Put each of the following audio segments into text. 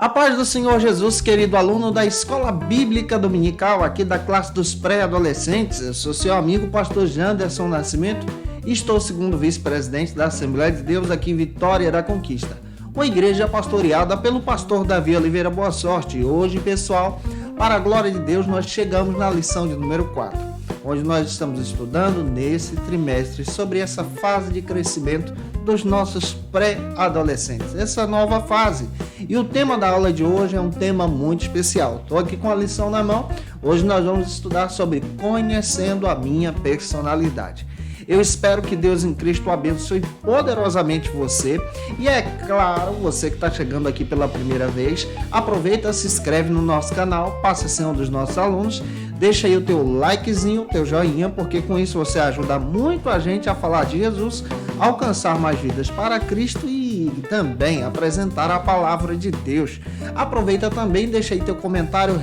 A paz do Senhor Jesus, querido aluno da Escola Bíblica Dominical, aqui da classe dos pré-adolescentes. Eu sou seu amigo, pastor Janderson Nascimento, e estou segundo vice-presidente da Assembleia de Deus aqui em Vitória da Conquista, uma igreja pastoreada pelo pastor Davi Oliveira Boa Sorte. E hoje, pessoal, para a glória de Deus, nós chegamos na lição de número 4, onde nós estamos estudando nesse trimestre sobre essa fase de crescimento dos nossos pré-adolescentes, essa nova fase. E o tema da aula de hoje é um tema muito especial. Estou aqui com a lição na mão. Hoje nós vamos estudar sobre conhecendo a minha personalidade. Eu espero que Deus em Cristo abençoe poderosamente você. E é claro, você que está chegando aqui pela primeira vez, aproveita, se inscreve no nosso canal, passa a ser um dos nossos alunos. Deixa aí o teu likezinho, o teu joinha, porque com isso você ajuda muito a gente a falar de Jesus, alcançar mais vidas para Cristo e também apresentar a palavra de Deus. Aproveita também, deixa aí teu comentário,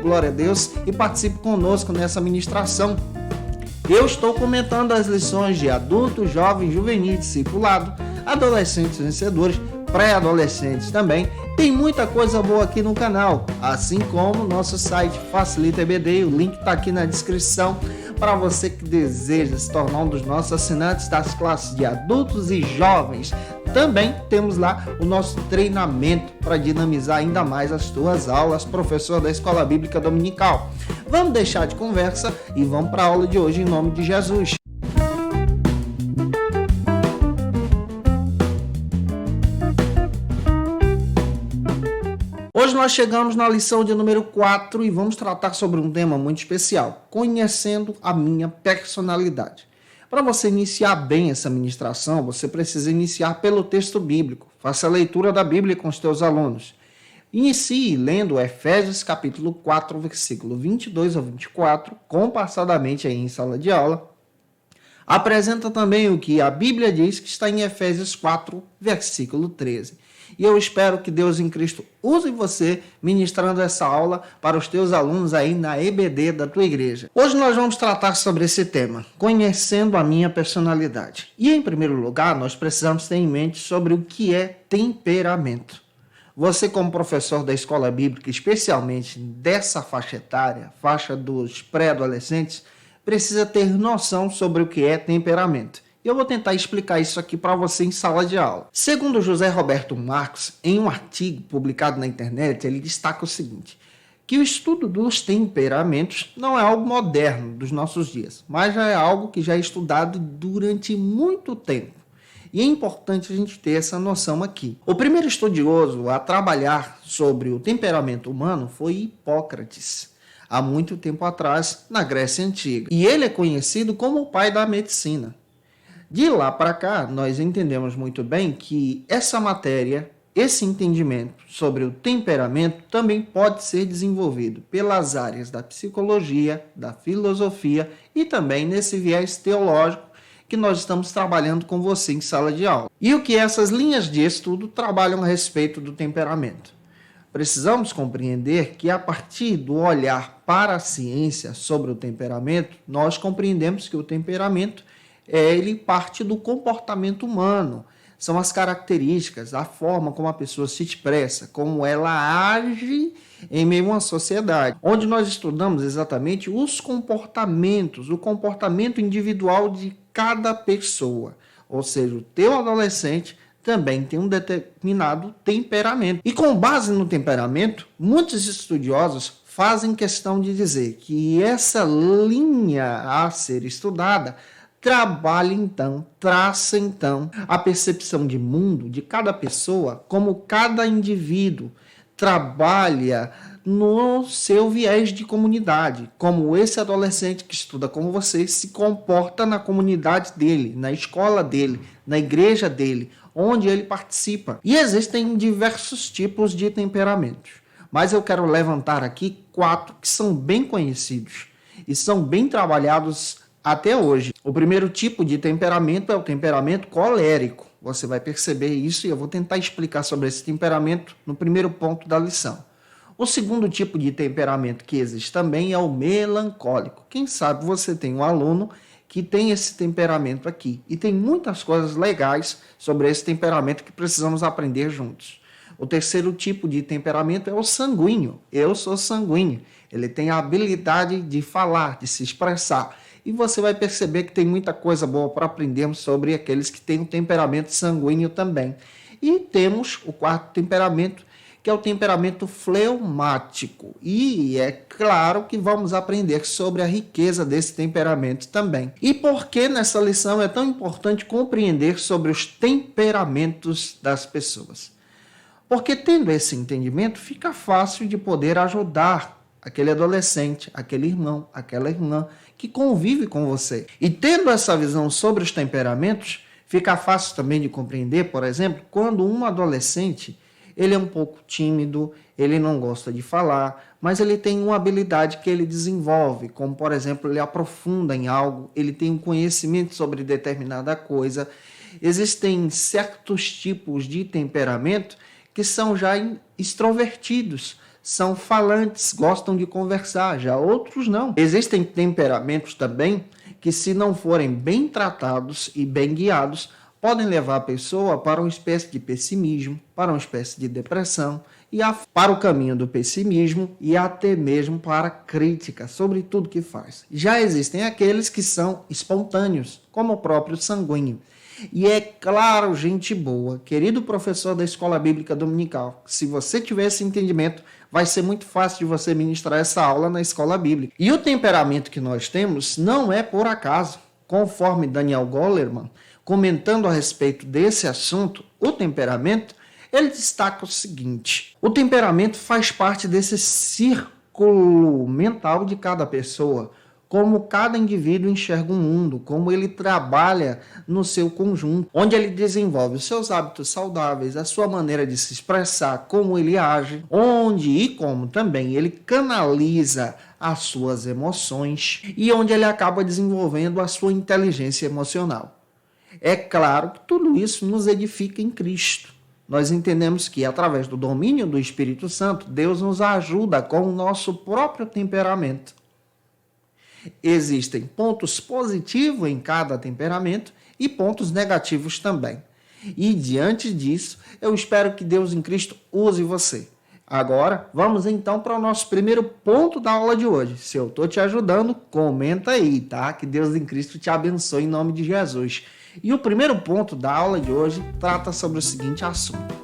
#Glória a Deus, e participe conosco nessa ministração. Eu estou comentando as lições de adultos, jovens, juvenis, discipulado, adolescentes vencedores, pré-adolescentes também. Tem muita coisa boa aqui no canal, assim como nosso site Facilita EBD, o link está aqui na descrição para você que deseja se tornar um dos nossos assinantes das classes de adultos e jovens. Também temos lá o nosso treinamento para dinamizar ainda mais as tuas aulas, professor da Escola Bíblica Dominical. Vamos deixar de conversa e vamos para a aula de hoje em nome de Jesus. Hoje nós chegamos na lição de número 4 e vamos tratar sobre um tema muito especial, conhecendo a minha personalidade. Para você iniciar bem essa ministração, você precisa iniciar pelo texto bíblico. Faça a leitura da Bíblia com os teus alunos. Inicie lendo Efésios capítulo 4, versículo 22 ao 24, compassadamente aí em sala de aula. Apresenta também o que a Bíblia diz que está em Efésios 4, versículo 13. E eu espero que Deus em Cristo use você ministrando essa aula para os teus alunos aí na EBD da tua igreja. Hoje nós vamos tratar sobre esse tema, conhecendo a minha personalidade. E em primeiro lugar, nós precisamos ter em mente sobre o que é temperamento. Você, como professor da escola bíblica, especialmente dessa faixa etária, faixa dos pré-adolescentes, precisa ter noção sobre o que é temperamento. E eu vou tentar explicar isso aqui para você em sala de aula. Segundo José Roberto Marcos, em um artigo publicado na internet, ele destaca o seguinte, que o estudo dos temperamentos não é algo moderno dos nossos dias, mas já é algo que já é estudado durante muito tempo. E é importante a gente ter essa noção aqui. O primeiro estudioso a trabalhar sobre o temperamento humano foi Hipócrates, há muito tempo atrás, na Grécia Antiga. E ele é conhecido como o pai da medicina. De lá para cá, nós entendemos muito bem que essa matéria, esse entendimento sobre o temperamento também pode ser desenvolvido pelas áreas da psicologia, da filosofia e também nesse viés teológico que nós estamos trabalhando com você em sala de aula. E o que essas linhas de estudo trabalham a respeito do temperamento? Precisamos compreender que a partir do olhar para a ciência sobre o temperamento, nós compreendemos que o temperamento ele parte do comportamento humano. São as características, a forma como a pessoa se expressa, como ela age em meio a uma sociedade, onde nós estudamos exatamente os comportamentos, o comportamento individual de cada pessoa. Ou seja, o teu adolescente também tem um determinado temperamento. E com base no temperamento, muitos estudiosos fazem questão de dizer que essa linha a ser estudada traça então a percepção de mundo de cada pessoa, como cada indivíduo trabalha no seu viés de comunidade, como esse adolescente que estuda como você se comporta na comunidade dele, na escola dele, na igreja dele, onde ele participa. E existem diversos tipos de temperamentos, mas eu quero levantar aqui 4 que são bem conhecidos e são bem trabalhados até hoje. O primeiro tipo de temperamento é o temperamento colérico. Você vai perceber isso e eu vou tentar explicar sobre esse temperamento no primeiro ponto da lição. O segundo tipo de temperamento que existe também é o melancólico. Quem sabe você tem um aluno que tem esse temperamento aqui. E tem muitas coisas legais sobre esse temperamento que precisamos aprender juntos. O terceiro tipo de temperamento é o sanguíneo. Eu sou sanguíneo. Ele tem a habilidade de falar, de se expressar. E você vai perceber que tem muita coisa boa para aprendermos sobre aqueles que têm um temperamento sanguíneo também. E temos o quarto temperamento, que é o temperamento fleumático. E é claro que vamos aprender sobre a riqueza desse temperamento também. E por que nessa lição é tão importante compreender sobre os temperamentos das pessoas? Porque tendo esse entendimento, fica fácil de poder ajudar aquele adolescente, aquele irmão, aquela irmã que convive com você. E tendo essa visão sobre os temperamentos, fica fácil também de compreender, por exemplo, quando um adolescente ele é um pouco tímido, ele não gosta de falar, mas ele tem uma habilidade que ele desenvolve, como, por exemplo, ele aprofunda em algo, ele tem um conhecimento sobre determinada coisa. Existem certos tipos de temperamento que são já extrovertidos, são falantes, gostam de conversar, já outros não. Existem temperamentos também que, se não forem bem tratados e bem guiados, podem levar a pessoa para uma espécie de pessimismo, para uma espécie de depressão, e para o caminho do pessimismo e até mesmo para a crítica sobre tudo que faz. Já existem aqueles que são espontâneos, como o próprio sanguíneo. E é claro, gente boa, querido professor da Escola Bíblica Dominical, se você tiver esse entendimento, vai ser muito fácil de você ministrar essa aula na Escola Bíblica. E o temperamento que nós temos não é por acaso. Conforme Daniel Goleman, comentando a respeito desse assunto, o temperamento, ele destaca o seguinte: o temperamento faz parte desse círculo mental de cada pessoa, como cada indivíduo enxerga o mundo, como ele trabalha no seu conjunto, onde ele desenvolve os seus hábitos saudáveis, a sua maneira de se expressar, como ele age, onde e como também ele canaliza as suas emoções e onde ele acaba desenvolvendo a sua inteligência emocional. É claro que tudo isso nos edifica em Cristo. Nós entendemos que, através do domínio do Espírito Santo, Deus nos ajuda com o nosso próprio temperamento. Existem pontos positivos em cada temperamento e pontos negativos também. E, diante disso, eu espero que Deus em Cristo use você. Agora, vamos então para o nosso primeiro ponto da aula de hoje. Se eu estou te ajudando, comenta aí, tá? Que Deus em Cristo te abençoe em nome de Jesus. E o primeiro ponto da aula de hoje trata sobre o seguinte assunto: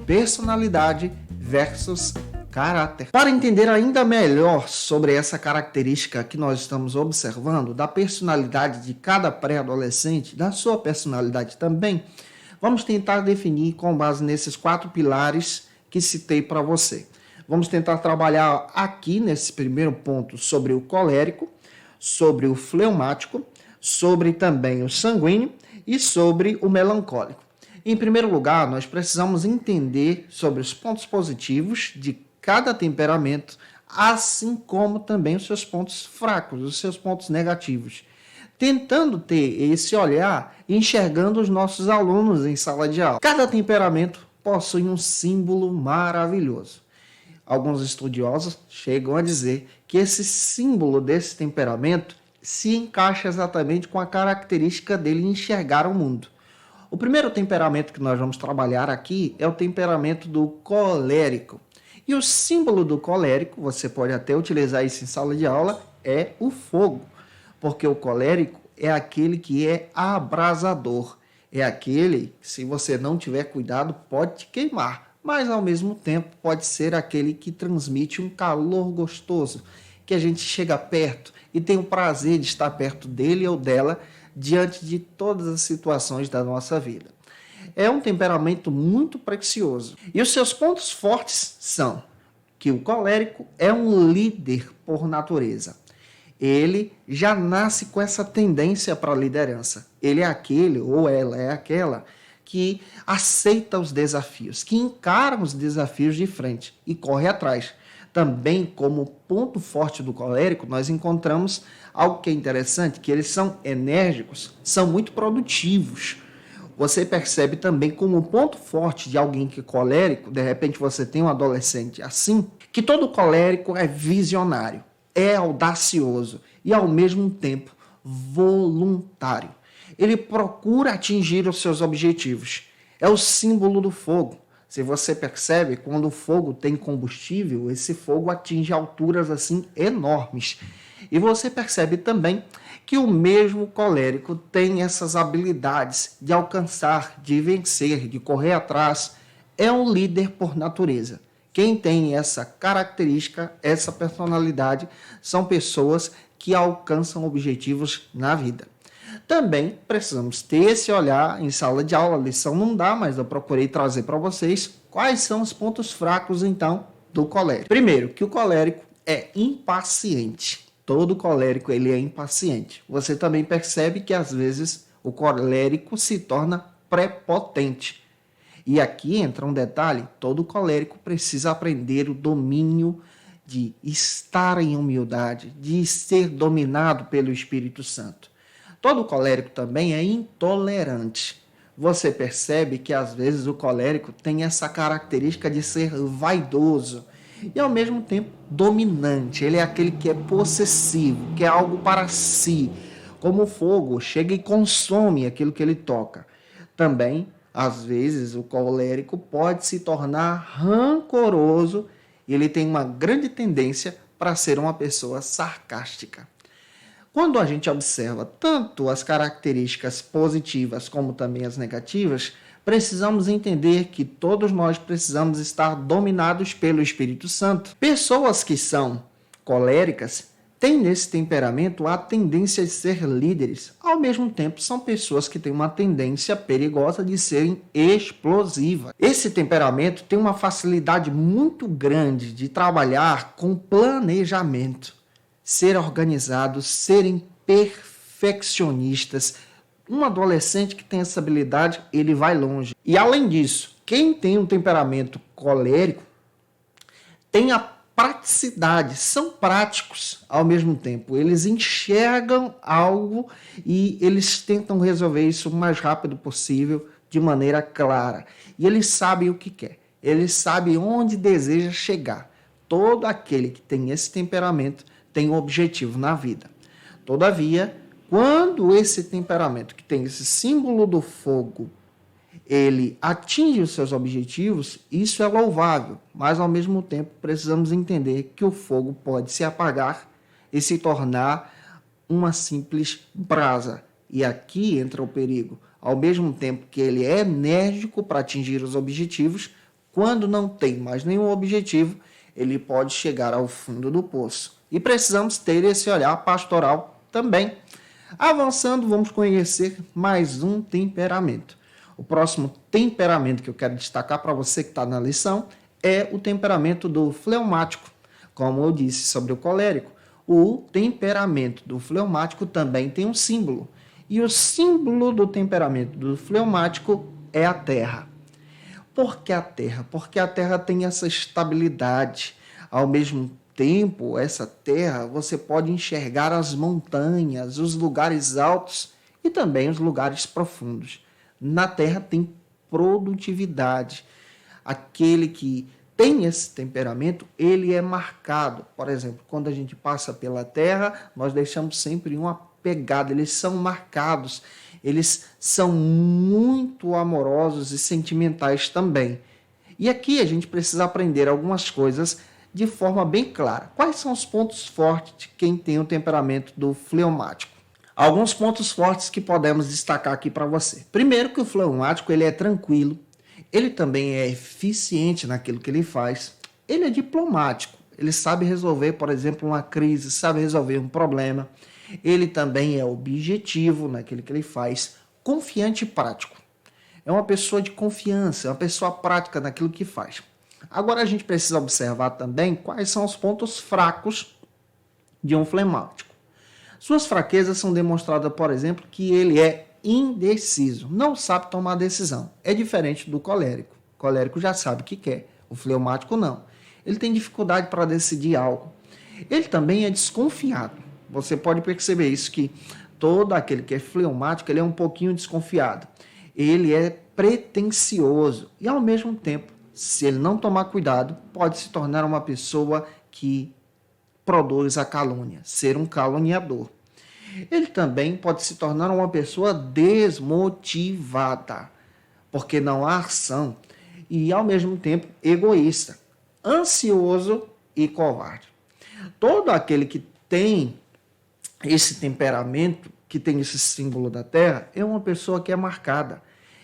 personalidade versus caráter. Para entender ainda melhor sobre essa característica que nós estamos observando, da personalidade de cada pré-adolescente, da sua personalidade também, vamos tentar definir com base nesses 4 pilares que citei para você. Vamos tentar trabalhar aqui nesse primeiro ponto sobre o colérico, sobre o fleumático, sobre também o sanguíneo e sobre o melancólico. Em primeiro lugar, nós precisamos entender sobre os pontos positivos de cada temperamento, assim como também os seus pontos fracos, os seus pontos negativos. Tentando ter esse olhar, enxergando os nossos alunos em sala de aula. Cada temperamento possui um símbolo maravilhoso. Alguns estudiosos chegam a dizer que esse símbolo desse temperamento se encaixa exatamente com a característica dele enxergar o mundo. O primeiro temperamento que nós vamos trabalhar aqui é o temperamento do colérico. E o símbolo do colérico, você pode até utilizar isso em sala de aula, é o fogo. Porque o colérico é aquele que é abrasador. É aquele que, se você não tiver cuidado, pode te queimar. Mas, ao mesmo tempo, pode ser aquele que transmite um calor gostoso, que a gente chega perto e tem o prazer de estar perto dele ou dela diante de todas as situações da nossa vida. É um temperamento muito precioso. E os seus pontos fortes são que o colérico é um líder por natureza. Ele já nasce com essa tendência para a liderança. Ele é aquele, ou ela é aquela, que aceita os desafios, que encara os desafios de frente e corre atrás. Também, como ponto forte do colérico, nós encontramos algo que é interessante, que eles são enérgicos, são muito produtivos. Você percebe também como ponto forte de alguém que é colérico, de repente você tem um adolescente assim, que todo colérico é visionário, é audacioso e, ao mesmo tempo, voluntário. Ele procura atingir os seus objetivos. É o símbolo do fogo. Se você percebe, quando o fogo tem combustível, esse fogo atinge alturas assim enormes. E você percebe também que o mesmo colérico tem essas habilidades de alcançar, de vencer, de correr atrás. É um líder por natureza. Quem tem essa característica, essa personalidade, são pessoas que alcançam objetivos na vida. Também precisamos ter esse olhar em sala de aula, a lição não dá, mas eu procurei trazer para vocês quais são os pontos fracos, então, do colérico. Primeiro, que o colérico é impaciente. Todo colérico ele é impaciente. Você também percebe que, às vezes, o colérico se torna prepotente. E aqui entra um detalhe, todo colérico precisa aprender o domínio de estar em humildade, de ser dominado pelo Espírito Santo. Todo colérico também é intolerante. Você percebe que às vezes o colérico tem essa característica de ser vaidoso e ao mesmo tempo dominante. Ele é aquele que é possessivo, quer algo para si. Como o fogo, chega e consome aquilo que ele toca. Também às vezes, o colérico pode se tornar rancoroso e ele tem uma grande tendência para ser uma pessoa sarcástica. Quando a gente observa tanto as características positivas como também as negativas, precisamos entender que todos nós precisamos estar dominados pelo Espírito Santo. Pessoas que são coléricas têm nesse temperamento a tendência de ser líderes. Ao mesmo tempo, são pessoas que têm uma tendência perigosa de serem explosivas. Esse temperamento tem uma facilidade muito grande de trabalhar com planejamento, ser organizados, serem perfeccionistas. Um adolescente que tem essa habilidade, ele vai longe. E além disso, quem tem um temperamento colérico tem a praticidade, são práticos ao mesmo tempo. Eles enxergam algo e eles tentam resolver isso o mais rápido possível, de maneira clara. E eles sabem o que quer, eles sabem onde deseja chegar. Todo aquele que tem esse temperamento tem um objetivo na vida. Todavia, quando esse temperamento, que tem esse símbolo do fogo, ele atinge os seus objetivos, isso é louvável, mas ao mesmo tempo precisamos entender que o fogo pode se apagar e se tornar uma simples brasa. E aqui entra o perigo. Ao mesmo tempo que ele é enérgico para atingir os objetivos, quando não tem mais nenhum objetivo, ele pode chegar ao fundo do poço. E precisamos ter esse olhar pastoral também. Avançando, vamos conhecer mais um temperamento. O próximo temperamento que eu quero destacar para você que está na lição é o temperamento do fleumático. Como eu disse sobre o colérico, o temperamento do fleumático também tem um símbolo. E o símbolo do temperamento do fleumático é a terra. Por que a terra? Porque a terra tem essa estabilidade. Ao mesmo tempo, essa terra, você pode enxergar as montanhas, os lugares altos e também os lugares profundos. Na terra tem produtividade. Aquele que tem esse temperamento, ele é marcado. Por exemplo, quando a gente passa pela terra, nós deixamos sempre uma pegada. Eles são marcados. Eles são muito amorosos e sentimentais também. E aqui a gente precisa aprender algumas coisas de forma bem clara. Quais são os pontos fortes de quem tem o temperamento do fleumático? Alguns pontos fortes que podemos destacar aqui para você. Primeiro, que o fleumático ele é tranquilo, ele também é eficiente naquilo que ele faz, ele é diplomático, ele sabe resolver, por exemplo, uma crise, sabe resolver um problema, ele também é objetivo naquilo que ele faz, confiante e prático. É uma pessoa de confiança, é uma pessoa prática naquilo que faz. Agora a gente precisa observar também quais são os pontos fracos de um fleumático. Suas fraquezas são demonstradas, por exemplo, que ele é indeciso, não sabe tomar decisão. É diferente do colérico. O colérico já sabe o que quer, o fleumático não. Ele tem dificuldade para decidir algo. Ele também é desconfiado. Você pode perceber isso, que todo aquele que é fleumático, ele é um pouquinho desconfiado. Ele é pretensioso e, ao mesmo tempo, se ele não tomar cuidado, pode se tornar uma pessoa que produz a calúnia, ser um caluniador. Ele também pode se tornar uma pessoa desmotivada, porque não há ação. e, ao mesmo tempo, egoísta, ansioso e covarde. Todo aquele que tem esse temperamento, que tem esse símbolo da terra, é uma pessoa que é marcada.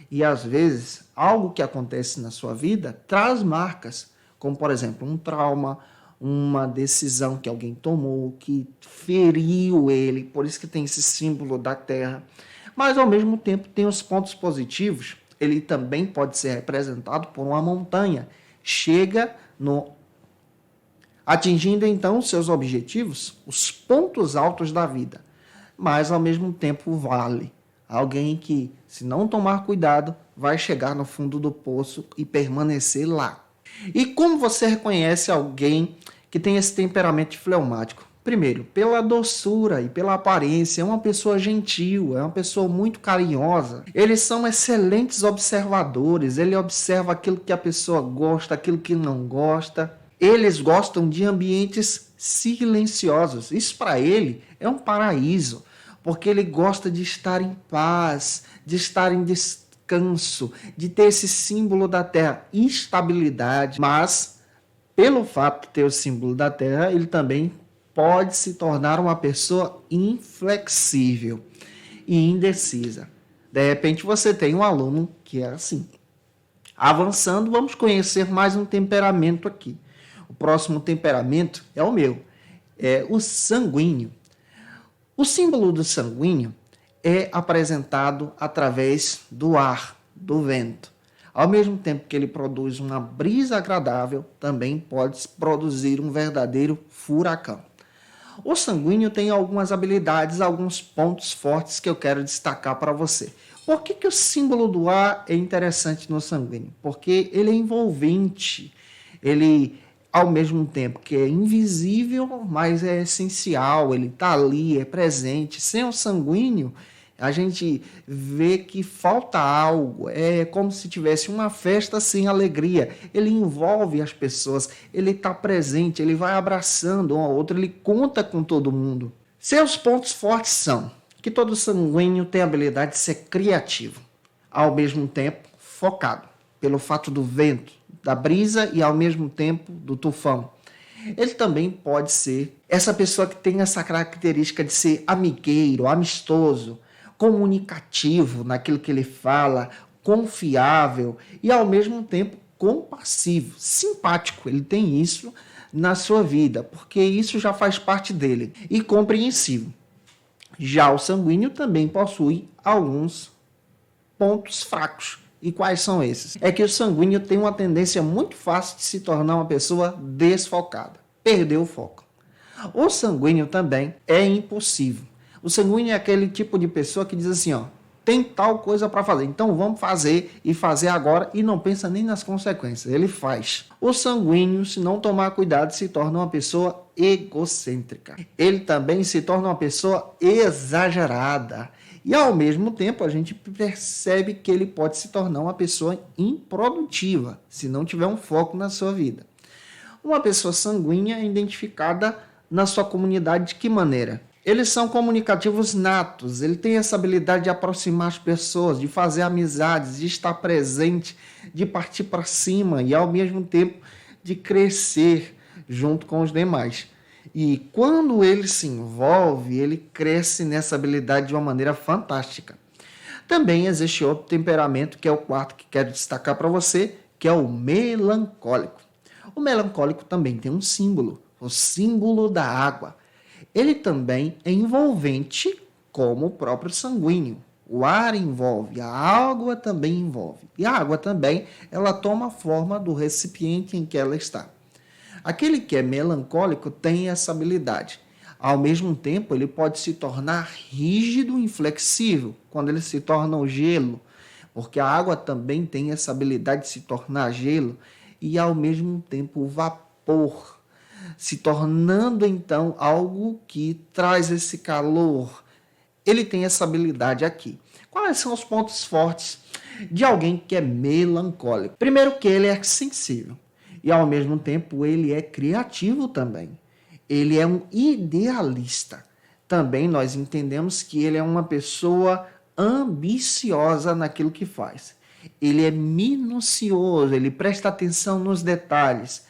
E, às vezes, algo que acontece na sua vida traz marcas, como, por exemplo, um trauma, uma decisão que alguém tomou, que feriu ele, por isso que tem esse símbolo da terra. Mas, ao mesmo tempo, tem os pontos positivos. Ele também pode ser representado por uma montanha. Chega no atingindo então seus objetivos, os pontos altos da vida, mas ao mesmo tempo vale. Alguém que, se não tomar cuidado, vai chegar no fundo do poço e permanecer lá. E como você reconhece alguém que tem esse temperamento fleumático? Primeiro, pela doçura e pela aparência, é uma pessoa gentil, é uma pessoa muito carinhosa. Eles são excelentes observadores, ele observa aquilo que a pessoa gosta, aquilo que não gosta. Eles gostam de ambientes silenciosos. Isso para ele é um paraíso, porque ele gosta de estar em paz, de estar em descanso, de ter esse símbolo da terra, estabilidade. Mas, pelo fato de ter o símbolo da terra, ele também pode se tornar uma pessoa inflexível e indecisa. De repente, você tem um aluno que é assim. Avançando, vamos conhecer mais um temperamento aqui. O próximo temperamento é o meu, é o sanguíneo. O símbolo do sanguíneo é apresentado através do ar, do vento. Ao mesmo tempo que ele produz uma brisa agradável, também pode produzir um verdadeiro furacão. O sanguíneo tem algumas habilidades, alguns pontos fortes que eu quero destacar para você. Por que o símbolo do ar é interessante no sanguíneo? Porque ele é envolvente, ele, ao mesmo tempo que é invisível, mas é essencial, ele está ali, é presente. Sem o sanguíneo, a gente vê que falta algo, é como se tivesse uma festa sem alegria. Ele envolve as pessoas, ele está presente, ele vai abraçando um ao outro, ele conta com todo mundo. Seus pontos fortes são que todo sanguíneo tem a habilidade de ser criativo, ao mesmo tempo focado, pelo fato do vento, da brisa e ao mesmo tempo do tufão. Ele também pode ser essa pessoa que tem essa característica de ser amigueiro, amistoso, comunicativo naquilo que ele fala, confiável e ao mesmo tempo compassivo, simpático. Ele tem isso na sua vida, porque isso já faz parte dele, e compreensivo. Já o sanguíneo também possui alguns pontos fracos. E quais são esses? É que o sanguíneo tem uma tendência muito fácil de se tornar uma pessoa desfocada, perder o foco. O sanguíneo também é impulsivo. O sanguíneo é aquele tipo de pessoa que diz assim, ó, tem tal coisa para fazer, então vamos fazer e fazer agora, e não pensa nem nas consequências, ele faz. O sanguíneo, se não tomar cuidado, se torna uma pessoa egocêntrica. Ele também se torna uma pessoa exagerada. E, ao mesmo tempo, a gente percebe que ele pode se tornar uma pessoa improdutiva, se não tiver um foco na sua vida. Uma pessoa sanguínea é identificada na sua comunidade de que maneira? Eles são comunicativos natos, ele tem essa habilidade de aproximar as pessoas, de fazer amizades, de estar presente, de partir para cima e, ao mesmo tempo, de crescer junto com os demais. E quando ele se envolve, ele cresce nessa habilidade de uma maneira fantástica. Também existe outro temperamento, que é o quarto que quero destacar para você, que é o melancólico. O melancólico também tem um símbolo, o símbolo da água. Ele também é envolvente como o próprio sanguíneo. O ar envolve, a água também envolve. E a água também, ela toma a forma do recipiente em que ela está. Aquele que é melancólico tem essa habilidade. Ao mesmo tempo, ele pode se tornar rígido e inflexível quando ele se torna o gelo, porque a água também tem essa habilidade de se tornar gelo e, ao mesmo tempo, vapor, se tornando, então, algo que traz esse calor. Ele tem essa habilidade aqui. Quais são os pontos fortes de alguém que é melancólico? Primeiro, que ele é sensível. E, ao mesmo tempo, ele é criativo também. Ele é um idealista. Também nós entendemos que ele é uma pessoa ambiciosa naquilo que faz. ele é minucioso, ele presta atenção nos detalhes.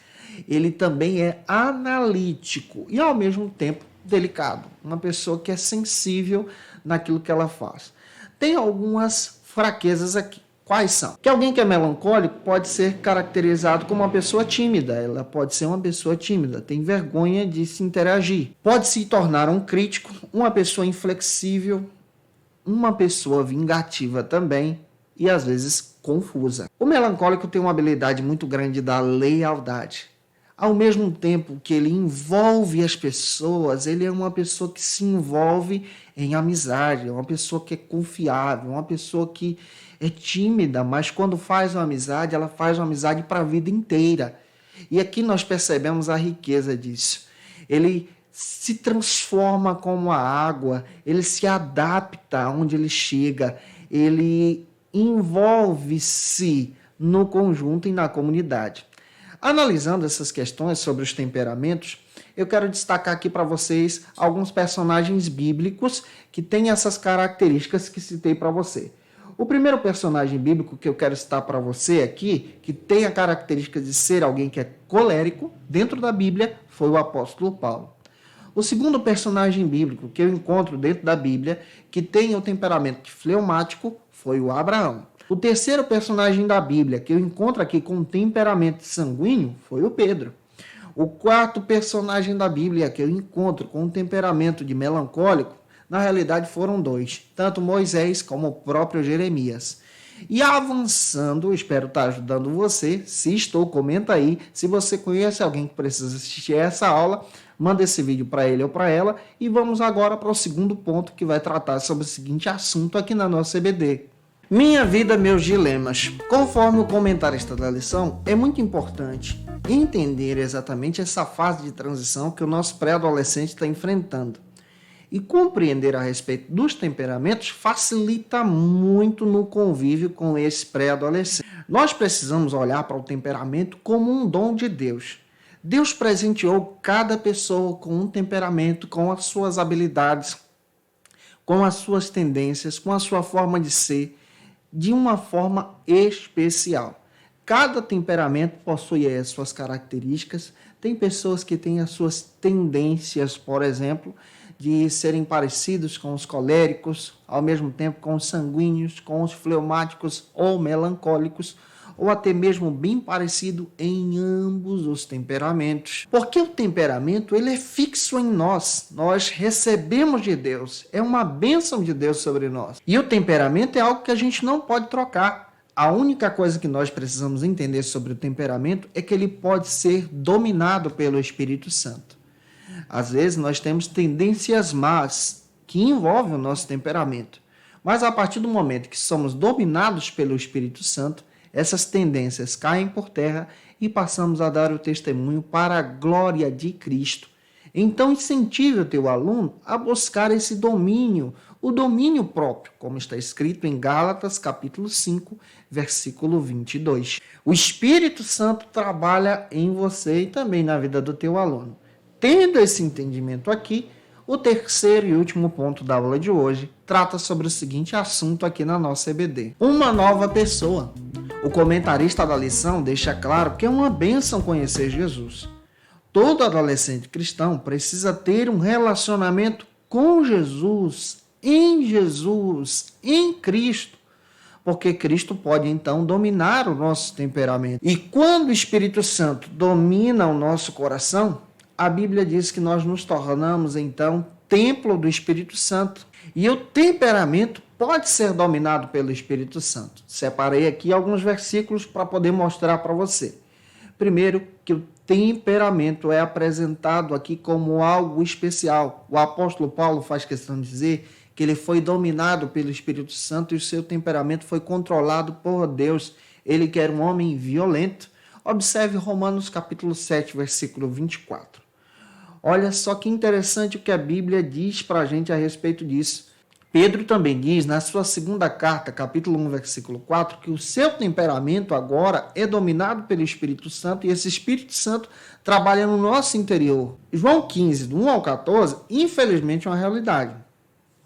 Ele também é analítico e, ao mesmo tempo, delicado. Uma pessoa que é sensível naquilo que ela faz. Tem algumas fraquezas aqui. Quais são? Que alguém que é melancólico pode ser caracterizado como uma pessoa tímida. Ela pode ser uma pessoa tímida, tem vergonha de se interagir. Pode se tornar um crítico, uma pessoa inflexível, uma pessoa vingativa também e, às vezes, confusa. O melancólico tem uma habilidade muito grande da lealdade. Ao mesmo tempo que ele envolve as pessoas, ele é uma pessoa que se envolve em amizade, é uma pessoa que é confiável, uma pessoa que é tímida, mas quando faz uma amizade, ela faz uma amizade para a vida inteira. E aqui nós percebemos a riqueza disso. Ele se transforma como a água, ele se adapta onde ele chega, ele envolve-se no conjunto e na comunidade. Analisando essas questões sobre os temperamentos, eu quero destacar aqui para vocês alguns personagens bíblicos que têm essas características que citei para você. O primeiro personagem bíblico que eu quero citar para você aqui, que tem a característica de ser alguém que é colérico, dentro da Bíblia, foi o apóstolo Paulo. O segundo personagem bíblico que eu encontro dentro da Bíblia, que tem o temperamento fleumático, foi o Abraão. O terceiro personagem da Bíblia que eu encontro aqui com temperamento sanguíneo foi o Pedro. O quarto personagem da Bíblia que eu encontro com temperamento de melancólico, na realidade foram dois, tanto Moisés como o próprio Jeremias. E avançando, espero estar ajudando você. Se estou, comenta aí. Se você conhece alguém que precisa assistir essa aula, manda esse vídeo para ele ou para ela. E vamos agora para o segundo ponto que vai tratar sobre o seguinte assunto aqui na nossa EBD. Minha vida, meus dilemas. Conforme o comentarista da lição, é muito importante entender exatamente essa fase de transição que o nosso pré-adolescente está enfrentando. E compreender a respeito dos temperamentos facilita muito no convívio com esse pré-adolescente. Nós precisamos olhar para o temperamento como um dom de Deus. Deus presenteou cada pessoa com um temperamento, com as suas habilidades, com as suas tendências, com a sua forma de ser, de uma forma especial. Cada temperamento possui as suas características. Tem pessoas que têm as suas tendências, por exemplo, de serem parecidos com os coléricos, ao mesmo tempo com os sanguíneos, com os fleumáticos ou melancólicos, ou até mesmo bem parecido em ambos os temperamentos. Porque o temperamento ele é fixo em nós, nós recebemos de Deus, é uma bênção de Deus sobre nós. E o temperamento é algo que a gente não pode trocar. A única coisa que nós precisamos entender sobre o temperamento é que ele pode ser dominado pelo Espírito Santo. Às vezes nós temos tendências más que envolvem o nosso temperamento, mas a partir do momento que somos dominados pelo Espírito Santo, essas tendências caem por terra e passamos a dar o testemunho para a glória de Cristo. Então, incentive o teu aluno a buscar esse domínio, o domínio próprio, como está escrito em Gálatas, capítulo 5, versículo 22. O Espírito Santo trabalha em você e também na vida do teu aluno. Tendo esse entendimento aqui, o terceiro e último ponto da aula de hoje trata sobre o seguinte assunto aqui na nossa EBD. Uma nova pessoa. O comentarista da lição deixa claro que é uma bênção conhecer Jesus. Todo adolescente cristão precisa ter um relacionamento com Jesus, em Cristo, porque Cristo pode então dominar o nosso temperamento. E quando o Espírito Santo domina o nosso coração, a Bíblia diz que nós nos tornamos então templo do Espírito Santo. E o temperamento pode ser dominado pelo Espírito Santo. Separei aqui alguns versículos para poder mostrar para você. Primeiro, que o temperamento é apresentado aqui como algo especial. O apóstolo Paulo faz questão de dizer que ele foi dominado pelo Espírito Santo e o seu temperamento foi controlado por Deus. Ele que era um homem violento. Observe Romanos capítulo 7, versículo 24. Olha só que interessante o que a Bíblia diz para a gente a respeito disso. Pedro também diz, na sua segunda carta, capítulo 1, versículo 4, que o seu temperamento agora é dominado pelo Espírito Santo e esse Espírito Santo trabalha no nosso interior. João 15, do 1 ao 14, infelizmente é uma realidade.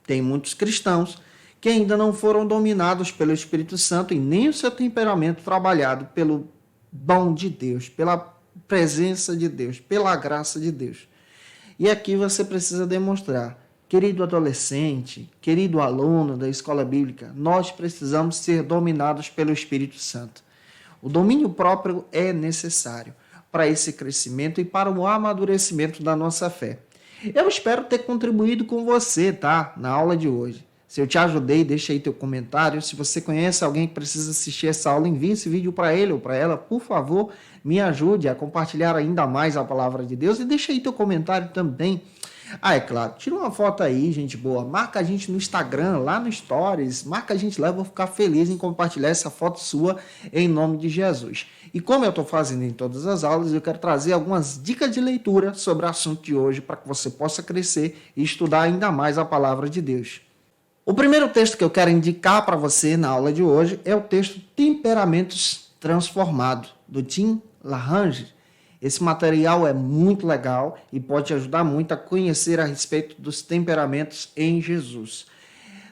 Tem muitos cristãos que ainda não foram dominados pelo Espírito Santo e nem o seu temperamento trabalhado pelo dom de Deus, pela presença de Deus, pela graça de Deus. E aqui você precisa demonstrar, querido adolescente, querido aluno da escola bíblica, nós precisamos ser dominados pelo Espírito Santo. O domínio próprio é necessário para esse crescimento e para o amadurecimento da nossa fé. Eu espero ter contribuído com você, tá? Na aula de hoje. Se eu te ajudei, deixa aí teu comentário. Se você conhece alguém que precisa assistir essa aula, envie esse vídeo para ele ou para ela. Por favor, me ajude a compartilhar ainda mais a palavra de Deus. E deixa aí teu comentário também. É claro, tira uma foto aí, gente boa. Marca a gente no Instagram, lá no Stories. Marca a gente lá, eu vou ficar feliz em compartilhar essa foto sua em nome de Jesus. E como eu estou fazendo em todas as aulas, eu quero trazer algumas dicas de leitura sobre o assunto de hoje para que você possa crescer e estudar ainda mais a palavra de Deus. O primeiro texto que eu quero indicar para você na aula de hoje é o texto Temperamentos Transformados, do Tim LaHange. Esse material é muito legal e pode te ajudar muito a conhecer a respeito dos temperamentos em Jesus.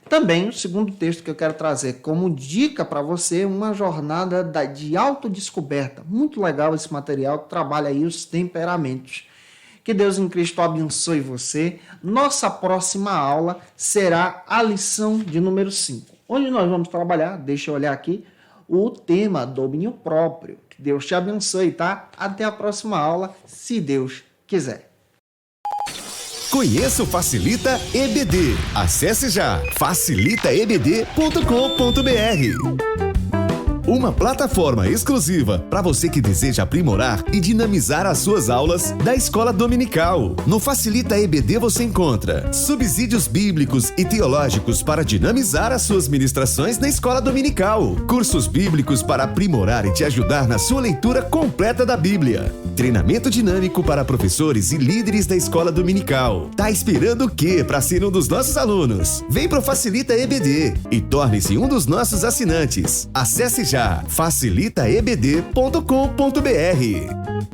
Também, o segundo texto que eu quero trazer como dica para você, uma jornada de autodescoberta. Muito legal esse material que trabalha aí os temperamentos. Que Deus em Cristo abençoe você. Nossa próxima aula será a lição de número 5, onde nós vamos trabalhar, deixa eu olhar aqui, o tema domínio próprio. Que Deus te abençoe, tá? Até a próxima aula, se Deus quiser. Conheça o Facilita EBD. Acesse já facilitaebd.com.br. Uma plataforma exclusiva para você que deseja aprimorar e dinamizar as suas aulas da escola dominical. No Facilita EBD você encontra subsídios bíblicos e teológicos para dinamizar as suas ministrações na escola dominical, cursos bíblicos para aprimorar e te ajudar na sua leitura completa da Bíblia, treinamento dinâmico para professores e líderes da escola dominical. Tá esperando o quê para ser um dos nossos alunos? Vem pro Facilita EBD e torne-se um dos nossos assinantes. Acesse já facilitaebd.com.br.